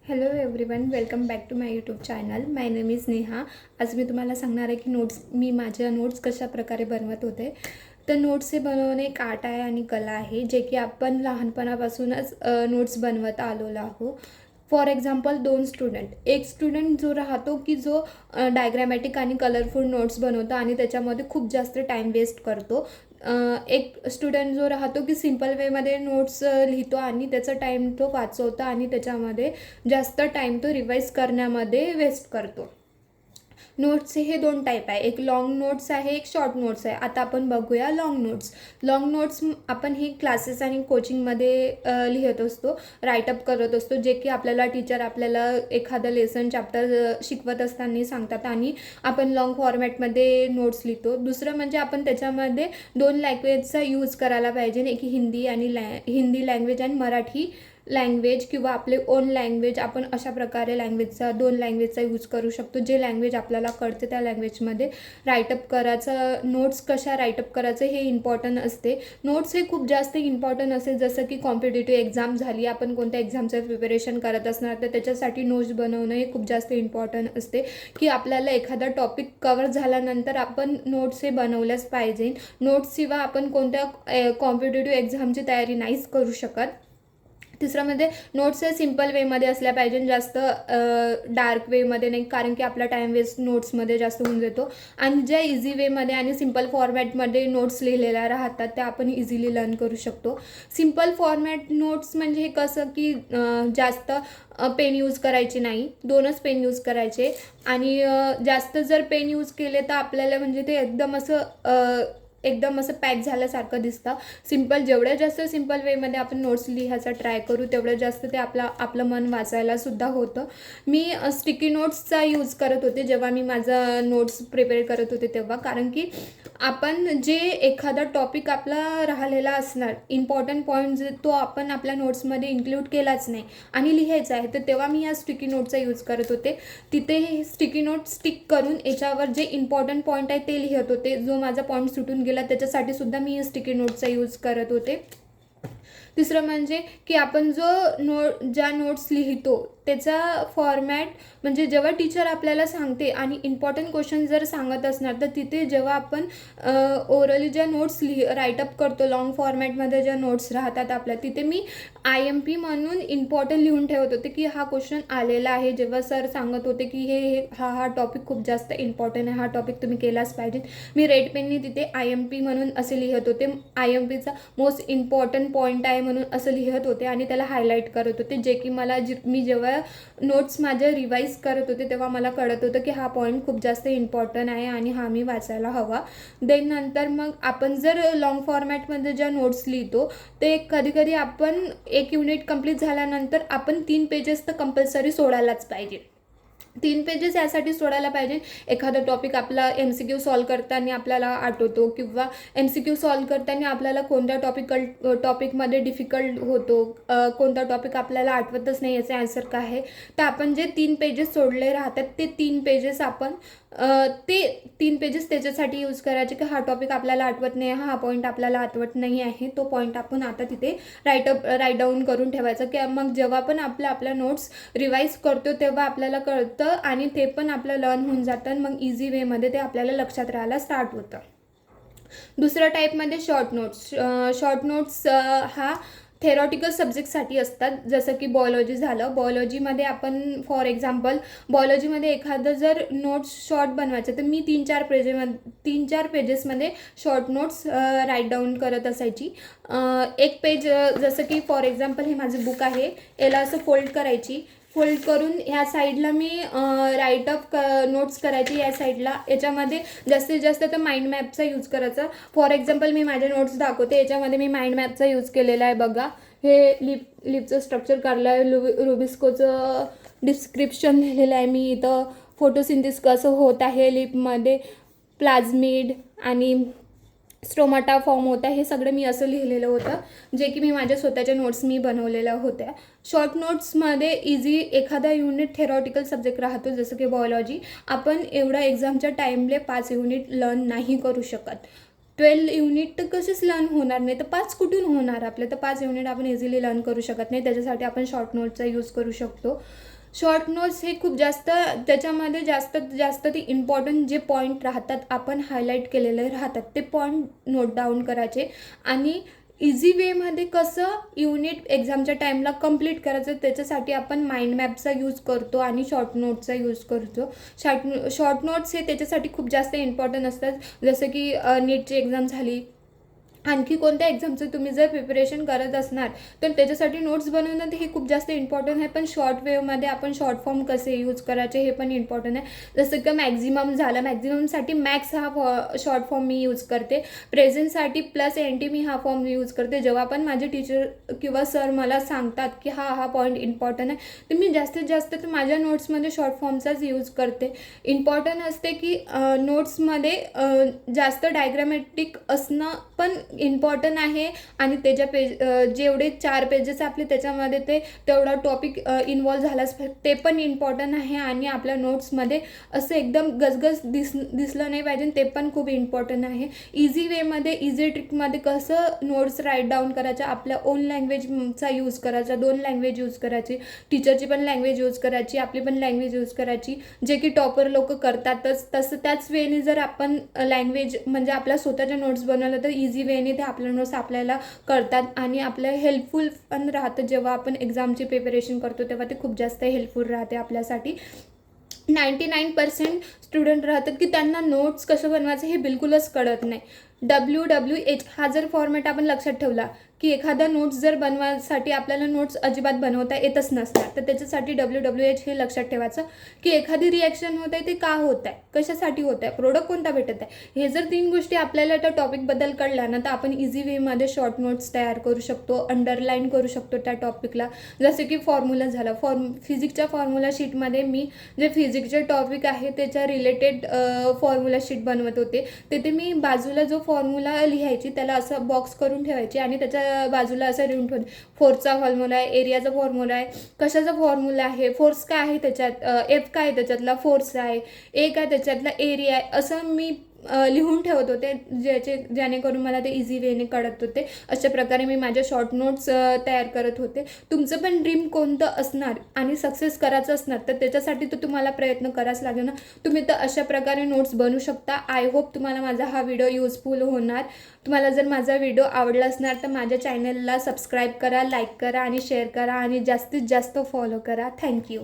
Hello everyone, welcome back to my YouTube channel. My name is Neha. आज मी तुम्हाला सांगणार आहे की मी माझ्या नोट्स कशा प्रकारे बनवत होते. तर नोट्स हे बनवणे एक आर्ट आहे आणि कला आहे, जे की आपण लहानपणापासूनच नोट्स बनवत आलेलो आहोत. फॉर एक्झाम्पल एक स्टुडंट जो राहतो की जो डायग्रॅमॅटिक आणि कलरफुल नोट्स बनवतो आणि त्याच्यामध्ये खूप जास्त टाईम वेस्ट करतो. एक स्टुडंट जो राहतो की सिम्पल वेमध्ये नोट्स लिहितो आणि त्याचा टाईम तो वाचवतो आणि त्याच्यामध्ये जास्त टाईम तो रिवाईज करण्यामध्ये वेस्ट करतो. नोट्सचे हे दोन टाईप आहे, एक लाँग नोट्स आहे, एक शॉर्ट नोट्स आहे. आता आपण बघूया लाँग नोट्स आपण ही क्लासेस आणि कोचिंगमध्ये लिहित असतो, राईटअप करत असतो, जे की टीचर आपल्याला एखादं लेसन चॅप्टर शिकवत असताना सांगतात आणि आपण लाँग फॉर्मॅटमध्ये नोट्स लिहितो. दुसरं म्हणजे आपण त्याच्यामध्ये दोन लँग्वेजचा यूज करायला पाहिजे, एक हिंदी लँग्वेज आणि मराठी लँग्वेज किंवा आपले ओन लँग्वेज. आपण अशा प्रकारे दोन लँग्वेजचा यूज करू शकतो. जे लँग्वेज आपल्याला कळते त्या लँग्वेजमध्ये राईटअप करायचं. नोट्स कशा राईटअप करायचं हे इम्पॉर्टंट असते. नोट्स हे खूप जास्त इम्पॉर्टंट असते. जसं की कॉम्पिटेटिव्ह एक्झाम झाली, आपण कोणत्या एक्झामचं प्रिपरेशन करत असणार तर त्याच्यासाठी नोट्स बनवणं हे खूप जास्त इम्पॉर्टंट असते. की आपल्याला एखादा टॉपिक कवर झाल्यानंतर आपण नोट्स हे बनवल्याच पाहिजे. नोट्सशिवाय आपण कोणत्या कॉम्पिटेटिव्ह एक्झामची तयारी नाहीच करू शकत. तिसरं म्हणजे नोट्स हे सिम्पल वेमध्ये असल्या पाहिजे, जास्त डार्क वेमध्ये नाही, कारण की आपला टाईम वेस्ट नोट्समध्ये जास्त होऊन जातो. आणि ज्या इझी वेमध्ये आणि सिम्पल फॉर्मॅटमध्ये नोट्स लिहिलेल्या राहतात त्या आपण इझिली लर्न करू शकतो. सिम्पल फॉर्मॅट नोट्स म्हणजे हे कसं की जास्त पेन यूज करायचे नाही, दोनच पेन यूज करायचे. आणि जास्त जर पेन यूज केले तर आपल्याला म्हणजे ते एकदम असं पॅक झाल्यासारखं दिसतं. जेवढ्या जास्त सिम्पल वेमध्ये आपण नोट्स लिहायचा ट्राय करू तेवढं जास्त ते आपलं मन वाचायला सुद्धा होतं. मी स्टिकी नोट्सचा यूज करत होते जेव्हा मी माझं नोट्स प्रिपेअर करत होते तेव्हा, कारण की आपण जे एखादा टॉपिक आपला राहिलेला असणार, इम्पॉर्टंट पॉईंट तो आपण आपल्या नोट्समध्ये इन्क्लूड केलाच नाही आणि लिहायचा आहे, तर तेव्हा मी या स्टिकी नोटचा यूज करत होते. तिथे हे स्टिकी नोट स्टिक करून याच्यावर जे इम्पॉर्टंट पॉईंट आहे ते लिहित होते. जो माझा पॉईंट सुटून गेला त्याच्यासाठी सुद्धा मी स्टिकी नोटचा यूज करत होते. तिसरं म्हणजे की आपण ज्या नोट्स लिहितो त्याचा फॉर्मॅट म्हणजे जेव्हा टीचर आपल्याला सांगते आणि इम्पॉर्टंट क्वेश्चन जर सांगत असणार तर तिथे जेव्हा आपण ओरली ज्या नोट्स राईटअप करतो लाँग फॉर्मॅटमध्ये ज्या नोट्स राहतात आपल्या, तिथे मी IMP म्हणून इम्पॉर्टंट लिहून ठेवत होते की हा क्वेश्चन आलेला आहे. जेव्हा सर सांगत होते की हा टॉपिक खूप जास्त इम्पॉर्टंट आहे, हा टॉपिक तुम्ही केलाच पाहिजे, मी रेड पेननी तिथे IMP म्हणून असे लिहित होते. IMPचा मोस्ट इम्पॉर्टंट पॉईंट आहे म्हणून असं लिहित होते आणि त्याला हायलाईट करत होते, जे की मी जेव्हा नोट्स माझ्या रिवाईज करत होते तेव्हा मला कळत होतं की हा पॉईंट खूप जास्त इम्पॉर्टंट आहे आणि हा मी वाचायला हवा. नंतर मग आपण जर लाँग फॉर्मॅटमध्ये ज्या नोट्स लिहितो ते कधी कधी आपण एक युनिट कंप्लीट झाल्यानंतर आपण 3 पेजेस तर कंपल्सरी सोडायलाच पाहिजे. 3 पेजेस यासाठी सोडायला पाहिजे. एखादा टॉपिक आपला MCQ सॉल्व करताना आपल्याला आठवतो किंवा MCQ सॉल्व करताना आपल्याला कोणत्या टॉपिकमध्ये डिफिकल्ट होतो, कोणता टॉपिक आपल्याला आठवतच नाही याचे आन्सर काय आहे, तर आपण जे 3 पेजेस सोडले राहतात ते 3 पेजेस आपण त्याच्यासाठी यूज करायचे की हा टॉपिक आपल्याला आठवत नाही, हा पॉईंट आपल्याला आठवत नाही आहे, तो पॉईंट आपण आता तिथे राईट डाऊन करून ठेवायचं. की मग जेव्हा पण आपल्या नोट्स रिवाईज करतो तेव्हा आपल्याला कळतं आणि ते पण आपलं लर्न होऊन जातं. मग इझी वेमध्ये ते आपल्याला लक्षात राहायला स्टार्ट होतं. दुसऱ्या टाईपमध्ये शॉर्ट नोट्स हा थेरॉटिकल सब्जेक्टसाठी असतात. जसं की बायोलॉजी झालं, बायोलॉजीमध्ये आपण फॉर एक्झाम्पल बायोलॉजीमध्ये एखादं जर नोट्स शॉर्ट बनवायचं तर मी 3-4 पेजेसमध्ये शॉर्ट नोट्स राईट डाऊन करत असायची. एक पेज जसं की फॉर एक्झाम्पल हे माझं बुक आहे, याला असं फोल्ड करून ह्या साईडला मी राईटअप नोट्स करायची, या साईडला याच्यामध्ये जास्तीत जास्त तर माइंड मॅपचा यूज करायचा. फॉर एक्झाम्पल मी माझे नोट्स दाखवते, याच्यामध्ये मी माइंड मॅपचा यूज केलेला आहे. बघा, हे लिपचं स्ट्रक्चर काढलं आहे, रुबिस्कोचं डिस्क्रिप्शन लिहिलेलं आहे मी इथं, फोटोसिंथेसिस कसं होत आहे लिपमध्ये, प्लाझ्मिड आणि स्टोमाटा फॉर्म होता, हे सगळं मी असं लिहिलेलं होतं, जे की मी माझ्या स्वतःच्या नोट्स बनवलेल्या होत्या. शॉर्ट नोट्समध्ये इझी एखादा युनिट थेरॉटिकल सब्जेक्ट राहतो जसं की बायोलॉजी, आपण एवढा एक्झामच्या टाईमले 5 युनिट लर्न नाही करू शकत. 12 युनिट तर कसेच लर्न होणार नाही, तर 5 कुठून होणार आपले, तर 5 युनिट आपण इझिली लर्न करू शकत नाही. त्याच्यासाठी आपण शॉर्ट नोट्सचा यूज करू शकतो. शॉर्ट नोट्स हे खूप जास्त, त्याच्यामध्ये जास्तीत जास्त ते इम्पॉर्टंट जे पॉईंट राहतात आपण हायलाईट केलेले राहतात ते पॉईंट नोट डाऊन करायचे आणि इझी वेमध्ये कसं युनिट एक्झामच्या टाईमला कंप्लीट करायचं त्याच्यासाठी आपण माइंड मॅपचा यूज करतो आणि शॉर्ट नोट्सचा यूज करतो. शॉर्ट नोट्स हे त्याच्यासाठी खूप जास्त इम्पॉर्टंट असतात. जसं की नीटची एक्झाम झाली, आणखी कोणत्या एक्झामचं तुम्ही जर प्रिपरेशन करत असणार तर त्याच्यासाठी नोट्स बनवणं हे खूप जास्त इम्पॉर्टंट आहे. पण शॉर्ट वेमध्ये आपण शॉर्ट फॉर्म कसे यूज करायचे हे पण इम्पॉर्टंट आहे. जसं की मॅक्झिमम झालं, मॅक्झिममसाठी मॅक्स हा शॉर्ट फॉर्म मी यूज करते. प्रेझेंटसाठी प्लस NT मी हा फॉर्म यूज करते. जेव्हा पण माझे टीचर किंवा सर मला सांगतात की हा पॉईंट इम्पॉर्टंट आहे तर मी जास्तीत जास्त तर माझ्या नोट्समध्ये शॉर्ट फॉर्मचाच यूज करते. इम्पॉर्टंट असते की नोट्समध्ये जास्त डायग्रामॅटिक असणं पण इम्पॉर्टंट आहे आणि त्याच्या जेवढे 4 पेजेस आपले त्याच्यामध्ये तेवढा टॉपिक इन्वॉल्व झालाच ते पण इम्पॉर्टंट आहे. आणि आपल्या नोट्समध्ये असं एकदम गजगज दिसलं नाही पाहिजे, ते पण खूप इम्पॉर्टंट आहे. इझी वेमध्ये, इझी ट्रिकमध्ये कसं नोट्स राईट डाऊन करायचं, आपल्या ओन लँग्वेजचा यूज करायचा, 2 लँग्वेज यूज करायची, टीचरची पण लँग्वेज यूज करायची, आपली पण लँग्वेज यूज करायची, जे की टॉपर लोक करतातच. तसं त्याच वेने जर आपण लँग्वेज म्हणजे आपल्या स्वतःच्या नोट्स बनवलं तर इझी वेने ते आपल्या नोट्स आपल्याला कळतात आणि आपल्या हेल्पफुल पण राहतं. जेव्हा आपण एक्झामची प्रिपरेशन करतो तेव्हा ते खूप जास्त हेल्पफुल राहते आपल्यासाठी. 99% स्टुडंट राहतात की त्यांना नोट्स कसं बनवायचं हे बिलकुलच कळत नाही. WWH हा जर फॉर्मॅट आपण लक्षात ठेवला की एखादा नोट्स जर बनवायसाठी आपल्याला नोट्स अजिबात बनवता येतच नसतात तर त्याच्यासाठी WWH हे लक्षात ठेवायचं की एखादी रिॲक्शन होत आहे ते का होत आहे, कशासाठी होत आहे, प्रोडक्ट कोणता भेटत आहे. हे जर 3 गोष्टी आपल्याला त्या टॉपिकबद्दल कळल्या ना तर आपण इझी वेमध्ये शॉर्ट नोट्स तयार करू शकतो, अंडरलाईन करू शकतो त्या टॉपिकला. जसे की फॉर्म्युला झाला, फिजिक्सच्या फॉर्म्युला शीटमध्ये मी जे फिजिक्सचे टॉपिक आहे त्याच्या रिलेटेड फॉर्म्युला शीट बनवत होते. तिथे मी बाजूला जो फॉर्म्युला लिहायची त्याला असं बॉक्स करून ठेवायची आणि त्याच्या बाजूला असं लिहून ठेवून फोर्सचा फॉर्म्युला आहे, एरियाचा फॉर्म्युला आहे, कशाचा फॉर्म्युला आहे, फोर्स काय आहे त्याच्यात, F काय आहे त्याच्यातला फोर्स आहे, ए काय त्याच्यातला एरिया आहे, असं मी लिहून ठेवत होते जेणेकरून मला ते इझी वेने कळत होते. अशा प्रकारे मी माझ्या शॉर्ट नोट्स तयार करत होते. तुमचं पण ड्रीम कोणतं असणार आणि सक्सेस करायचं असणार तर त्याच्यासाठी तर तुम्हाला प्रयत्न करायच लागेल ना. तुम्ही तर अशा प्रकारे नोट्स बनवू शकता. आय होप तुम्हाला माझा हा व्हिडिओ युजफुल होणार. तुम्हाला जर माझा व्हिडिओ आवडला असणार तर माझ्या चॅनलला सबस्क्राईब करा, लाईक करा आणि शेअर करा आणि जास्तीत जास्त फॉलो करा. थँक्यू.